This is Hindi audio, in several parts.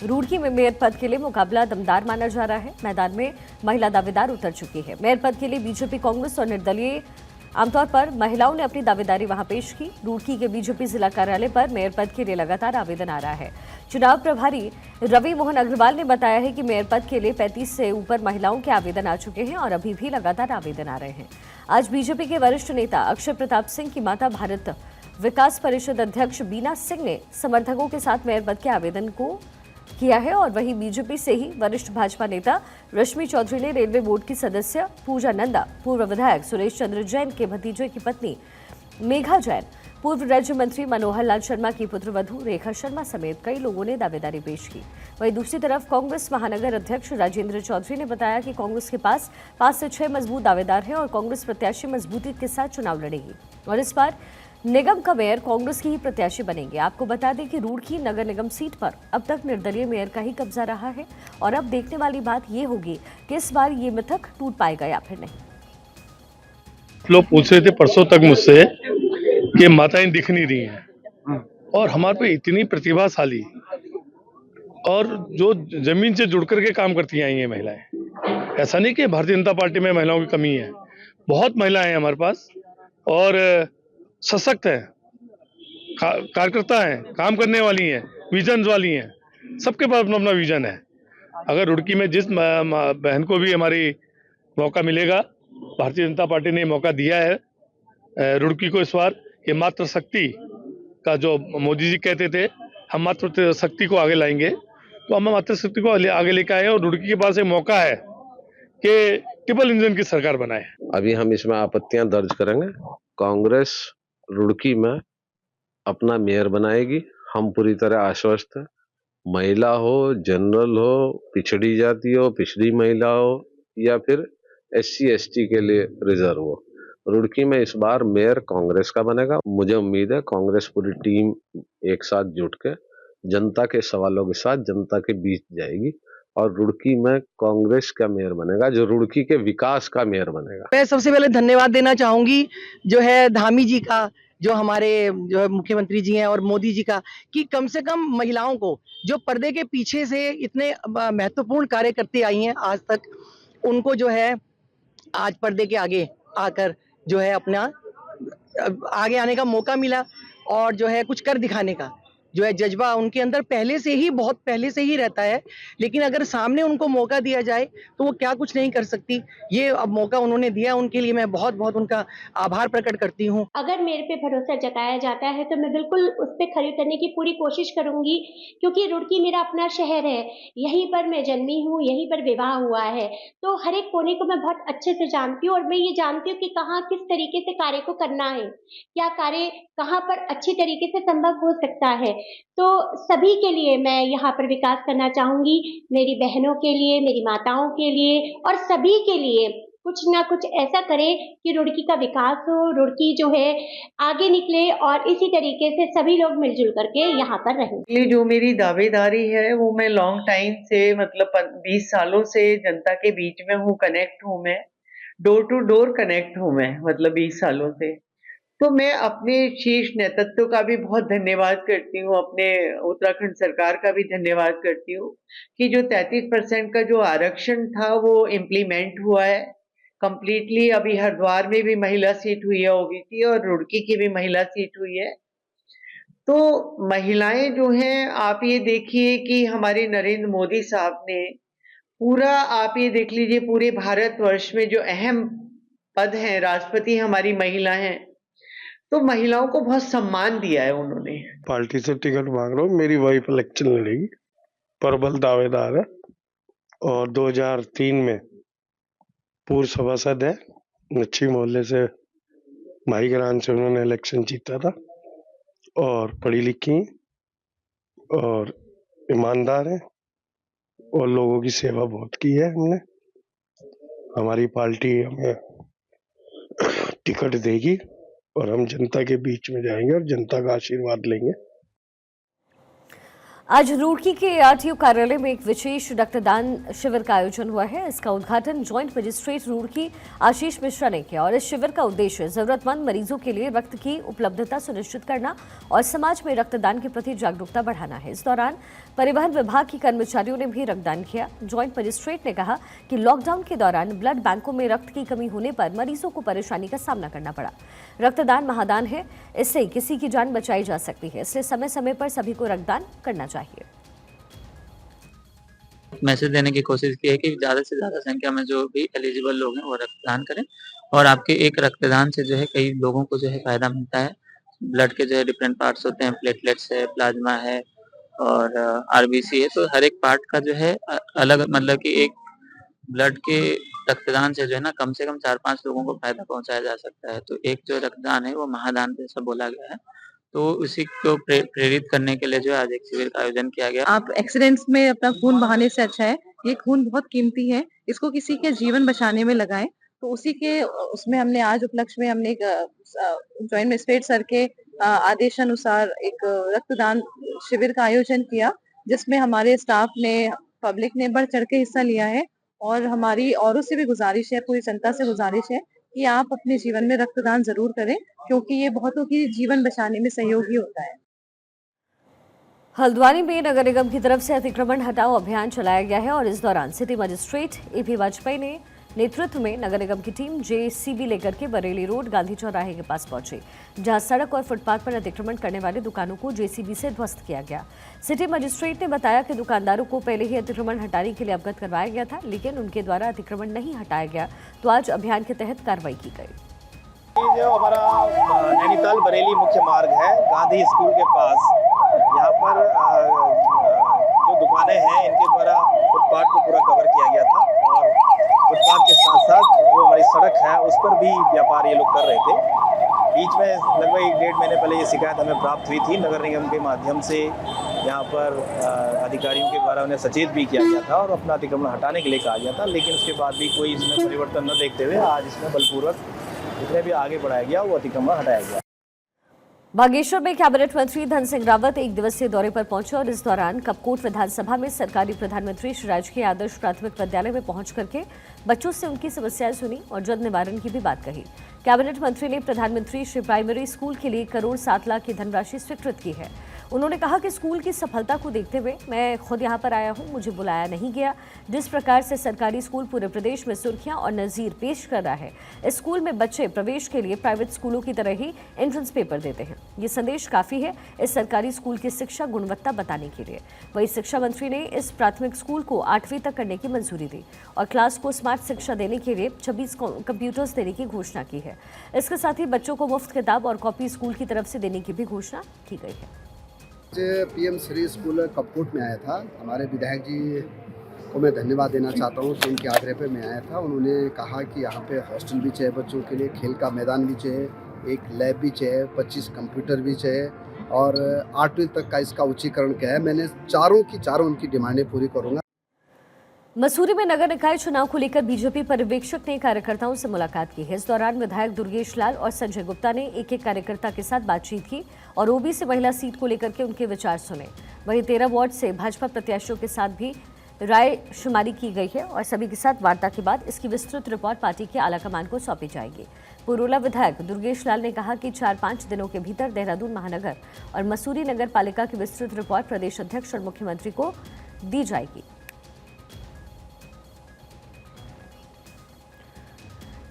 रुड़की में मेयर पद के लिए मुकाबला दमदार माना जा रहा है। मैदान में महिला दावेदार उतर चुकी है। मेयर पद के लिए बीजेपी, कांग्रेस और निर्दलीय आमतौर पर महिलाओं ने अपनी दावेदारी वहां पेश की। रुड़की के बीजेपी जिला कार्यालय पर मेयर पद के लिए लगातार आवेदन आ रहा है। चुनाव प्रभारी रवि मोहन अग्रवाल ने बताया है कि मेयर पद के लिए 35 से ऊपर महिलाओं के आवेदन आ चुके हैं और अभी भी लगातार आवेदन आ रहे हैं। आज बीजेपी के वरिष्ठ नेता अक्षय प्रताप सिंह की माता भारत विकास परिषद अध्यक्ष बीना सिंह ने समर्थकों के साथ मेयर पद के आवेदन को किया है और वहीं बीजेपी से ही वरिष्ठ भाजपा नेता रश्मि चौधरी ने रेलवे बोर्ड की सदस्य पूजा नंदा, पूर्व विधायक सुरेश चंद्र जैन के भतीजे की पत्नी मेघा जैन, पूर्व राज्य मंत्री मनोहर लाल शर्मा की पुत्रवधू रेखा शर्मा समेत कई लोगों ने दावेदारी पेश की। वहीं दूसरी तरफ कांग्रेस महानगर अध्यक्ष राजेंद्र चौधरी ने बताया कि कांग्रेस के पास 5 से 6 मजबूत दावेदार हैं और कांग्रेस प्रत्याशी मजबूती के साथ चुनाव लड़ेगी और इस बार निगम का मेयर कांग्रेस की ही प्रत्याशी बनेंगे। आपको बता दें कि रुड़की नगर निगम सीट पर अब तक निर्दलीय मेयर का ही कब्जा रहा है और अब देखने वाली बात ये होगी कि इस बार ये मिथक टूट पाएगा या फिर नहीं। लोग पूछ रहे थे परसों तक मुझसे कि माताएं दिख नहीं रही हैं और हमारे पे इतनी प्रतिभाशाली और जो जमीन से जुड़ करके काम करती आई हैं महिलाएं। ऐसा नहीं कि भारतीय जनता पार्टी में महिलाओं की कमी है, बहुत महिलाएं हैं हमारे पास और सशक्त है, कार्यकर्ता है, काम करने वाली हैं, विजन वाली हैं। सबके पास अपना अपना विजन है। अगर रुड़की में जिस बहन को भी हमारी मौका मिलेगा, भारतीय जनता पार्टी ने मौका दिया है रुड़की को इस बार, ये मातृ शक्ति का जो मोदी जी कहते थे हम मातृ शक्ति को आगे लाएंगे, तो हम मातृ शक्ति को आगे लेकर आए और रुड़की के पास एक मौका है कि ट्रिपल इंजन की सरकार बनाए। अभी हम इसमें आपत्तियां दर्ज करेंगे। कांग्रेस रुड़की में अपना मेयर बनाएगी, हम पूरी तरह आश्वस्त हैं। महिला हो, जनरल हो, पिछड़ी जाति हो, पिछड़ी महिला हो या फिर SC ST के लिए रिजर्व हो, रुड़की में इस बार मेयर कांग्रेस का बनेगा। मुझे उम्मीद है कांग्रेस पूरी टीम एक साथ जुट के जनता के सवालों के साथ जनता के बीच जाएगी और रुड़की में कांग्रेस का मेयर बनेगा, जो रुड़की के विकास का मेयर बनेगा। मैं सबसे पहले धन्यवाद देना चाहूंगी जो है धामी जी का, जो हमारे जो है मुख्यमंत्री जी हैं, और मोदी जी का, कि कम से कम महिलाओं को जो पर्दे के पीछे से इतने महत्वपूर्ण कार्य करती आई हैं आज तक, उनको जो है आज पर्दे के आगे आकर जो है अपना आगे आने का मौका मिला और जो है कुछ कर दिखाने का जो है जज्बा उनके अंदर पहले से ही, बहुत पहले से ही रहता है। लेकिन अगर सामने उनको मौका दिया जाए तो वो क्या कुछ नहीं कर सकती। ये अब मौका उन्होंने दिया, उनके लिए मैं बहुत बहुत उनका आभार प्रकट करती हूँ। अगर मेरे पे भरोसा जताया जाता है तो मैं बिल्कुल उस पर खरी उतरने की पूरी कोशिश करूंगी, क्योंकि रुड़की मेरा अपना शहर है, यहीं पर मैं जन्मी हूँ, यहीं पर विवाह हुआ है, तो हर एक कोने को मैं बहुत अच्छे से जानती हूँ और मैं ये जानती हूँ कि कहाँ किस तरीके से कार्य को करना है, क्या कार्य कहाँ पर अच्छी तरीके से संभव हो सकता है। तो सभी के लिए मैं यहाँ पर विकास करना चाहूंगी, मेरी बहनों के लिए, मेरी माताओं के लिए और सभी के लिए कुछ ना कुछ ऐसा करें कि रुड़की का विकास हो, रुड़की जो है आगे निकले और इसी तरीके से सभी लोग मिलजुल करके यहाँ पर रहें। ये जो मेरी दावेदारी है वो मैं लॉन्ग टाइम से, मतलब 20 सालों से जनता के बीच में हूँ, कनेक्ट हूँ, मैं डोर टू डोर कनेक्ट हूँ मैं, मतलब 20 सालों से। तो मैं अपने शीर्ष नेतृत्व का भी बहुत धन्यवाद करती हूँ, अपने उत्तराखंड सरकार का भी धन्यवाद करती हूँ कि जो 33% का जो आरक्षण था वो इम्प्लीमेंट हुआ है कंप्लीटली। अभी हरिद्वार में भी महिला सीट हुई है ओबीसी और रुड़की की भी महिला सीट हुई है। तो महिलाएं जो हैं, आप ये देखिए कि हमारे नरेंद्र मोदी साहब ने पूरा, आप ये देख लीजिए पूरे भारतवर्ष में जो अहम पद हैं, राष्ट्रपति हमारी महिला हैं, तो महिलाओं को बहुत सम्मान दिया है उन्होंने। पार्टी से टिकट मांग रहा हूँ, मेरी वाइफ इलेक्शन लड़ेगी, प्रबल दावेदार है और 2003 में पूर्व सभासद है, नच्छी मोहल्ले से माहीग्राम से उन्होंने इलेक्शन जीता था और पढ़ी लिखी और ईमानदार है और लोगों की सेवा बहुत की है हमने। हमारी पार्टी हमें टिकट देगी और हम जनता के बीच में जाएंगे और जनता का आशीर्वाद लेंगे। आज रुड़की के आरटीओ कार्यालय में एक विशेष रक्तदान शिविर का आयोजन हुआ है। इसका उद्घाटन जॉइंट मजिस्ट्रेट रुड़की आशीष मिश्रा ने किया और इस शिविर का उद्देश्य जरूरतमंद मरीजों के लिए रक्त की उपलब्धता सुनिश्चित करना और समाज में रक्तदान के प्रति जागरूकता बढ़ाना है। इस दौरान परिवहन विभाग के कर्मचारियों ने भी रक्तदान किया। जॉइंट मजिस्ट्रेट ने कहा कि लॉकडाउन के दौरान ब्लड बैंकों में रक्त की कमी होने पर मरीजों को परेशानी का सामना करना पड़ा। रक्तदान महादान है, इससे किसी की जान बचाई जा सकती है, इसलिए समय समय पर सभी को रक्तदान करना चाहिए। मैसेज देने की कोशिश की है कि ज़्यादा से ज़्यादा संख्या में जो भी एलिजिबल लोग हैं वो रक्तदान करें और आपके एक रक्तदान से जो है कई लोगों को जो है फ़ायदा मिलता है। ब्लड के जो है डिफरेंट पार्ट्स होते हैं, प्लेटलेट्स है, प्लाज्मा है और आरबीसी है, तो हर एक पार्ट का जो है अलग मतलब कि एक ब्लड के रक्तदान से जो है ना कम से कम 4-5 लोगों को फ़ायदा पहुँचाया जा सकता है। तो एक जो रक्तदान है वो महादान जैसा बोला गया है। तो उसी को प्रेरित करने के लिए जो है आज एक शिविर का आयोजन किया गया। आप एक्सीडेंट्स में अपना खून बहाने से अच्छा है, ये खून बहुत कीमती है, इसको किसी के जीवन बचाने में लगाएं। तो उसी के उसमें हमने आज उपलक्ष्य में हमने एक जॉइंट मजिस्ट्रेट सर के आदेशानुसार एक रक्तदान शिविर का आयोजन किया, जिसमें हमारे स्टाफ ने, पब्लिक ने बढ़ चढ़ के हिस्सा लिया है और हमारी औरों से भी गुजारिश है, पूरी जनता से गुजारिश है कि आप अपने जीवन में रक्तदान जरूर करें, क्योंकि ये बहुतों की जीवन बचाने में सहयोगी होता है। हल्द्वानी में नगर निगम की तरफ से अतिक्रमण हटाओ अभियान चलाया गया है और इस दौरान सिटी मजिस्ट्रेट एपी वाजपेयी ने नेतृत्व में नगर निगम की टीम जेसीबी लेकर के बरेली रोड गांधी चौराहे के पास पहुंची, जहां सड़क और फुटपाथ पर अतिक्रमण करने वाली दुकानों को जेसीबी से ध्वस्त किया गया। सिटी मजिस्ट्रेट ने बताया कि दुकानदारों को पहले ही अतिक्रमण हटाने के लिए अवगत करवाया गया था, लेकिन उनके द्वारा अतिक्रमण नहीं हटाया गया, तो आज अभियान के तहत कार्रवाई की गई। जो हमारा नैनीताल बरेली मुख्य मार्ग है, गांधी स्कूल के पास, यहाँ पर जो दुकानें हैं इनके द्वारा फुटपाथ को पूरा कवर किया गया था और फुटपाथ के साथ साथ जो हमारी सड़क है उस पर भी व्यापार ये लोग कर रहे थे। बीच में लगभग 1-1.5 महीने पहले ये शिकायत हमें प्राप्त हुई थी, नगर निगम के माध्यम से यहाँ पर अधिकारियों के द्वारा उन्हें सचेत भी किया गया था और अपना अतिक्रमण हटाने के लिए कहा गया था, लेकिन उसके बाद भी कोई इसमें परिवर्तन न देखते हुए आज इसमें बलपूर्वक जितने भी आगे बढ़ाया गया वो अतिक्रमण हटाया गया। बागेश्वर में कैबिनेट मंत्री धन सिंह रावत एक दिवसीय दौरे पर पहुंचे और इस दौरान कपकोट विधानसभा में सरकारी प्रधानमंत्री श्री राजकीय आदर्श प्राथमिक विद्यालय में पहुंच करके बच्चों से उनकी समस्याएं सुनी और जल्द निवारण की भी बात कही। कैबिनेट मंत्री ने प्रधानमंत्री श्री प्राइमरी स्कूल के लिए 1 करोड़ 7 लाख की धनराशि स्वीकृत की है। उन्होंने कहा कि स्कूल की सफलता को देखते हुए मैं खुद यहां पर आया हूं, मुझे बुलाया नहीं गया। जिस प्रकार से सरकारी स्कूल पूरे प्रदेश में सुर्खियां और नजीर पेश कर रहा है, इस स्कूल में बच्चे प्रवेश के लिए प्राइवेट स्कूलों की तरह ही एंट्रेंस पेपर देते हैं। ये संदेश काफी है इस सरकारी स्कूल की शिक्षा गुणवत्ता बताने के लिए। वहीं शिक्षा मंत्री ने इस प्राथमिक स्कूल को 8वीं तक करने की मंजूरी दी और क्लास को स्मार्ट शिक्षा देने के लिए 26 कंप्यूटर्स देने की घोषणा की है। इसके साथ ही बच्चों को मुफ्त किताब और कॉपी स्कूल की तरफ से देने की भी घोषणा की गई है। पीएम श्री स्कूल कपकोट में आया था, हमारे विधायक जी को मैं धन्यवाद देना चाहता हूँ कि उनके आग्रह पे मैं आया था। उन्होंने कहा कि यहाँ पे हॉस्टल भी चाहिए बच्चों के लिए, खेल का मैदान भी चाहिए, एक लैब भी चाहिए, 25 कंप्यूटर भी चाहिए और 8वीं तक का इसका उच्चीकरण किया है। मैंने चारों उनकी डिमांडें पूरी करूँगा। मसूरी में नगर निकाय चुनाव को लेकर बीजेपी पर्यवेक्षक ने कार्यकर्ताओं से मुलाकात की है। इस दौरान विधायक दुर्गेश लाल और संजय गुप्ता ने एक कार्यकर्ता के साथ बातचीत की और ओबीसी महिला सीट को लेकर के उनके विचार सुने। वहीं 13 वार्ड से भाजपा प्रत्याशियों के साथ भी राय शुमारी की गई है और सभी के साथ वार्ता के बाद इसकी विस्तृत रिपोर्ट पार्टी के आलाकमान को सौंपी जाएगी। पुरोला विधायक दुर्गेश लाल ने कहा कि 4-5 दिनों के भीतर देहरादून महानगर और मसूरी नगर पालिका की विस्तृत रिपोर्ट प्रदेश अध्यक्ष और मुख्यमंत्री को दी जाएगी।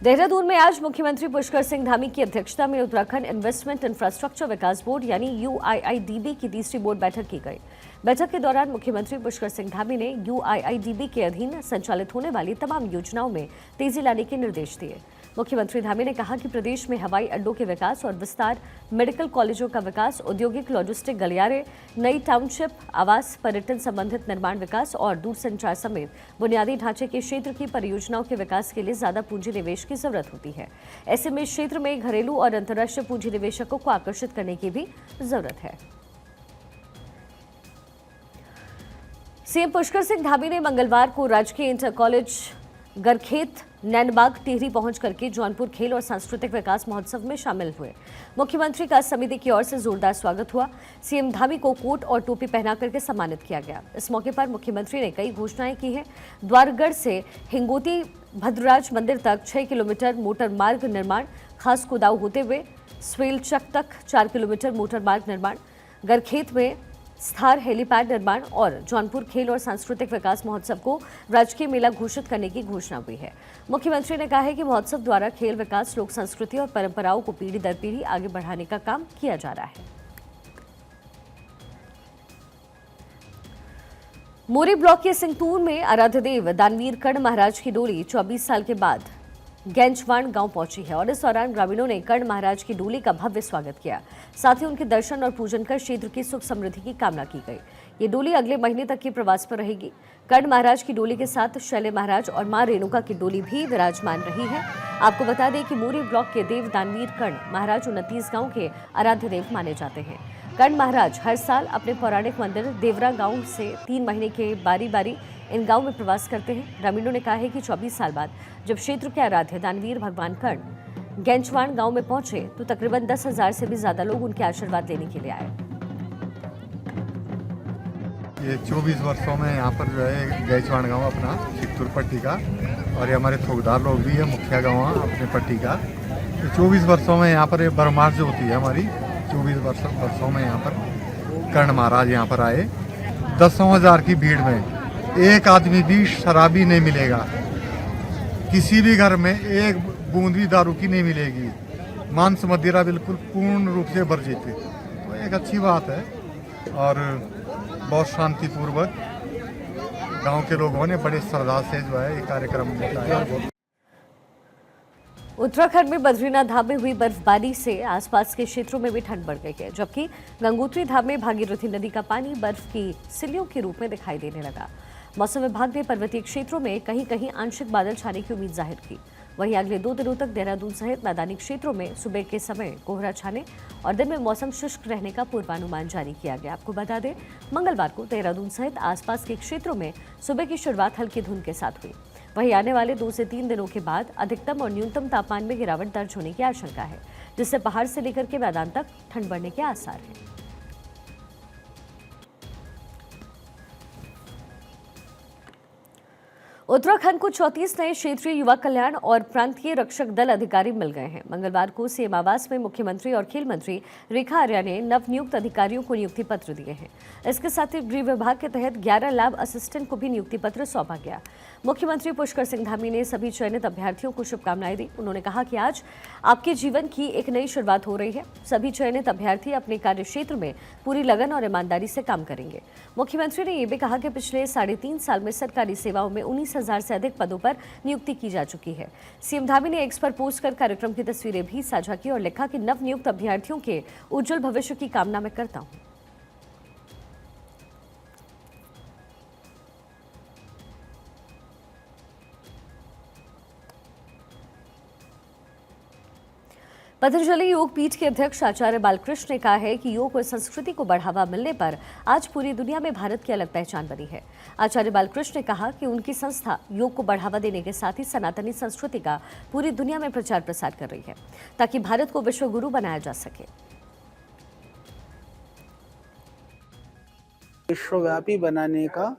देहरादून में आज मुख्यमंत्री पुष्कर सिंह धामी की अध्यक्षता में उत्तराखंड इन्वेस्टमेंट इंफ्रास्ट्रक्चर विकास बोर्ड यानी UIIDB की तीसरी बोर्ड बैठक की गई। बैठक के दौरान मुख्यमंत्री पुष्कर सिंह धामी ने UIIDB के अधीन संचालित होने वाली तमाम योजनाओं में तेजी लाने के निर्देश दिए। मुख्यमंत्री धामी ने कहा कि प्रदेश में हवाई अड्डों के विकास और विस्तार, मेडिकल कॉलेजों का विकास, औद्योगिक लॉजिस्टिक गलियारे, नई टाउनशिप, आवास, पर्यटन संबंधित निर्माण विकास और दूरसंचार समेत बुनियादी ढांचे के क्षेत्र की परियोजनाओं के विकास के लिए ज्यादा पूंजी निवेश की जरूरत होती है। ऐसे में इस क्षेत्र में घरेलू और अंतर्राष्ट्रीय पूंजी निवेशकों को आकर्षित करने की भी जरूरत है। सीएम पुष्कर सिंह धामी ने मंगलवार को राजकीय इंटर कॉलेज गरखेत, नैनबाग, टिहरी पहुंच करके जौनपुर खेल और सांस्कृतिक विकास महोत्सव में शामिल हुए। मुख्यमंत्री का समिति की ओर से जोरदार स्वागत हुआ। सीएम धामी को कोट और टोपी पहना करके सम्मानित किया गया। इस मौके पर मुख्यमंत्री ने कई घोषणाएं की हैं। द्वारगढ़ से हिंगोती भद्रराज मंदिर तक 6 किलोमीटर मोटर मार्ग निर्माण, खास कुदाऊ होते हुए स्वेलचक तक 4 किलोमीटर मोटर मार्ग निर्माण, गरखेत में स्थार हेलीपैड निर्माण और जौनपुर खेल और सांस्कृतिक विकास महोत्सव को राजकीय मेला घोषित करने की घोषणा हुई है। मुख्यमंत्री ने कहा है कि महोत्सव द्वारा खेल विकास, लोक संस्कृति और परंपराओं को पीढ़ी दर पीढ़ी आगे बढ़ाने का काम किया जा रहा है। मोरी ब्लॉक के सिंगतूर में आराध्य देव दानवीर कर्ण महाराज की डोली 24 साल के बाद गैंचवाण गांव पहुंची है और इस दौरान ग्रामीणों ने कर्ण महाराज की डोली का भव्य स्वागत किया। साथ ही उनके दर्शन और पूजन कर क्षेत्र की सुख समृद्धि की कामना की गई। ये डोली अगले महीने तक के प्रवास पर रहेगी। कर्ण महाराज की डोली के साथ शैले महाराज और मां रेणुका की डोली भी विराजमान रही है। आपको बता दें कि मोरी ब्लॉक के देव दानवीर कर्ण महाराज 29 गांव के आराध्य देव माने जाते हैं। कर्ण महाराज हर साल अपने पौराणिक मंदिर देवरा गांव से 3 महीने के बारी बारी इन गांव में प्रवास करते हैं। ग्रामीणों ने कहा है कि 24 साल बाद जब क्षेत्र के आराध्य दानवीर भगवान कर्ण गैंचवाण गांव में पहुंचे तो तकरीबन 10,000 से भी ज्यादा लोग उनके आशीर्वाद लेने के लिए आए। ये 24 वर्षों में यहाँ पर जो है गैंचवाण गांव अपना चित्तूर पट्टी का, और ये हमारे थोकदार लोग भी है, मुखिया गांव अपने पट्टी का। 24 वर्षों में यहाँ पर ये बरमास जो होती है हमारी, 24 वर्षों में यहाँ पर कर्ण महाराज यहाँ पर आए। 10,000 की भीड़ में एक आदमी भी शराबी नहीं मिलेगा, किसी भी घर में एक बूंद भी दारू की नहीं मिलेगी, मांस मदिरा बिल्कुल पूर्ण रूप से वर्जित है। तो एक अच्छी बात है और बहुत शांतिपूर्वक गांव के लोगों ने बड़े श्रद्धा से जो है ये कार्यक्रम निभाया। उत्तराखंड में बद्रीनाथ धाम में हुई बर्फबारी से आसपास के क्षेत्रों में भी ठंड बढ़ गई है, जबकि गंगोत्री धाम में भागीरथी नदी का पानी बर्फ की सिल्लियों के रूप में दिखाई देने लगा। मौसम विभाग ने पर्वतीय क्षेत्रों में कहीं कहीं आंशिक बादल छाने की उम्मीद जाहिर की। वहीं अगले 2 दिनों तक देहरादून सहित मैदानी क्षेत्रों में सुबह के समय कोहरा छाने और दिन में मौसम शुष्क रहने का पूर्वानुमान जारी किया गया। आपको बता दें, मंगलवार को देहरादून सहित आसपास के क्षेत्रों में सुबह की शुरुआत हल्की धुंध के साथ हुई। वहीं आने वाले 2 से 3 दिनों के बाद अधिकतम और न्यूनतम तापमान में गिरावट दर्ज होने की आशंका है, जिससे पहाड़ से लेकर के मैदान तक ठंड बढ़ने के आसार हैं। उत्तराखंड को 34 नए क्षेत्रीय युवा कल्याण और प्रांतीय रक्षक दल अधिकारी मिल गए हैं। मंगलवार को सीएम आवास में मुख्यमंत्री और खेल मंत्री रेखा आर्या ने नवनियुक्त अधिकारियों को नियुक्ति पत्र दिए हैं। इसके साथ ही गृह विभाग के तहत 11 लैब असिस्टेंट को भी नियुक्ति पत्र सौंपा गया। मुख्यमंत्री पुष्कर सिंह धामी ने सभी चयनित अभ्यर्थियों को शुभकामनाएं दी। उन्होंने कहा कि आज आपके जीवन की एक नई शुरुआत हो रही है। सभी चयनित अभ्यर्थी अपने कार्य क्षेत्र में पूरी लगन और ईमानदारी से काम करेंगे। मुख्यमंत्री ने यह भी कहा कि पिछले 3.5 साल में सरकारी सेवाओं में 19,000 से अधिक पदों पर नियुक्ति की जा चुकी है। सीएम धामी ने एक्स पर पोस्ट कर कार्यक्रम की तस्वीरें भी साझा की और लिखा कि नवनियुक्त अभ्यर्थियों के उज्जवल भविष्य की कामना मैं करता हूं। पतंजलि योग पीठ के अध्यक्ष आचार्य बालकृष्ण ने कहा है कि योग और संस्कृति को बढ़ावा मिलने पर आज पूरी दुनिया में भारत की अलग पहचान बनी है। आचार्य बालकृष्ण ने कहा कि उनकी संस्था योग को बढ़ावा देने के साथ ही सनातनी संस्कृति का पूरी दुनिया में प्रचार प्रसार कर रही है, ताकि भारत को विश्व गुरु बनाया जा सके। विश्वव्यापी बनाने का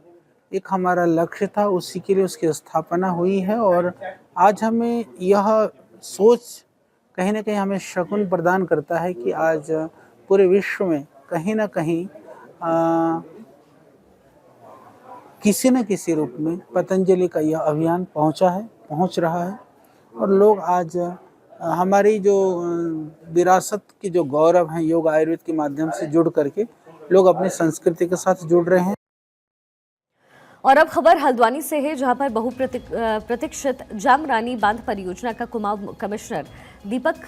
एक हमारा लक्ष्य था, उसी के लिए उसकी स्थापना हुई है और आज हमें यह सोच कहीं ना कहीं हमें शकुन प्रदान करता है कि आज पूरे विश्व में कहीं ना कहीं किसी न किसी रूप में पतंजलि का यह अभियान पहुंच रहा है और लोग आज हमारी जो विरासत की जो गौरव है योग आयुर्वेद के माध्यम से जुड़ करके लोग अपनी संस्कृति के साथ जुड़ रहे हैं। और अब खबर हल्द्वानी से है, जहां पर बहुप्रतीक्षित जामरानी बांध परियोजना का कुमाऊं कमिश्नर दीपक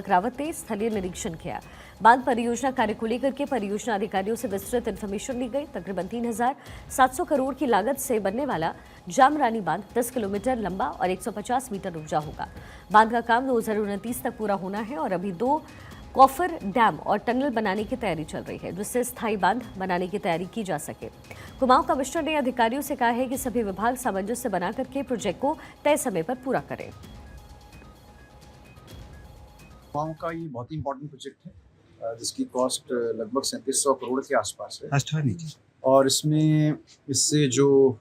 रावत ने स्थलीय निरीक्षण किया। बांध परियोजना कार्य को लेकर के परियोजना अधिकारियों से विस्तृत इन्फॉर्मेशन ली गई। तकरीबन 3,700 करोड़ की लागत से बनने वाला जामरानी बांध 10 किलोमीटर लंबा और 150 मीटर ऊंचा होगा। बांध का काम 2029 तक पूरा होना है और अभी 2 कॉफर डैम और टनल बनाने की तैयारी चल रही है, जिससे स्थायी बांध बनाने की तैयारी की जा सके। कुमाऊं कमिश्नर ने अधिकारियों से कहा है कि सभी विभाग सामंजस्य बना करके प्रोजेक्ट को तय समय पर पूरा करें। कुमाऊं का ये बहुत ही इंपॉर्टेंट प्रोजेक्ट है, जिसकी कॉस्ट लगभग 3700 करोड़ के आसपास है और इससे जो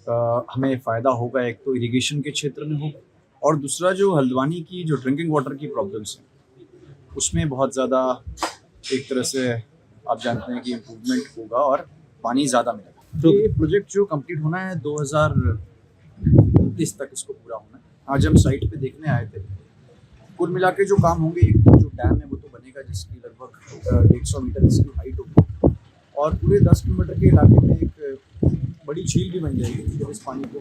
हमें फ़ायदा होगा, एक तो इरिगेशन के क्षेत्र में होगा और दूसरा जो हल्द्वानी की जो ड्रिंकिंग वाटर की प्रॉब्लम्स हैं उसमें बहुत ज़्यादा एक तरह से आप जानते हैं कि इम्प्रूवमेंट होगा और पानी ज़्यादा मिलेगा। ये प्रोजेक्ट जो कंप्लीट होना है 2029 तक इसको पूरा होना है। आज हम साइट पे देखने आए थे। कुल मिला के जो काम होंगे, एक तो जो डैम है वो तो बनेगा जिसकी लगभग 150 मीटर इसकी हाइट होगी और पूरे 10 किलोमीटर के इलाके में एक बड़ी झील भी बन जाएगी जिससे इस पानी को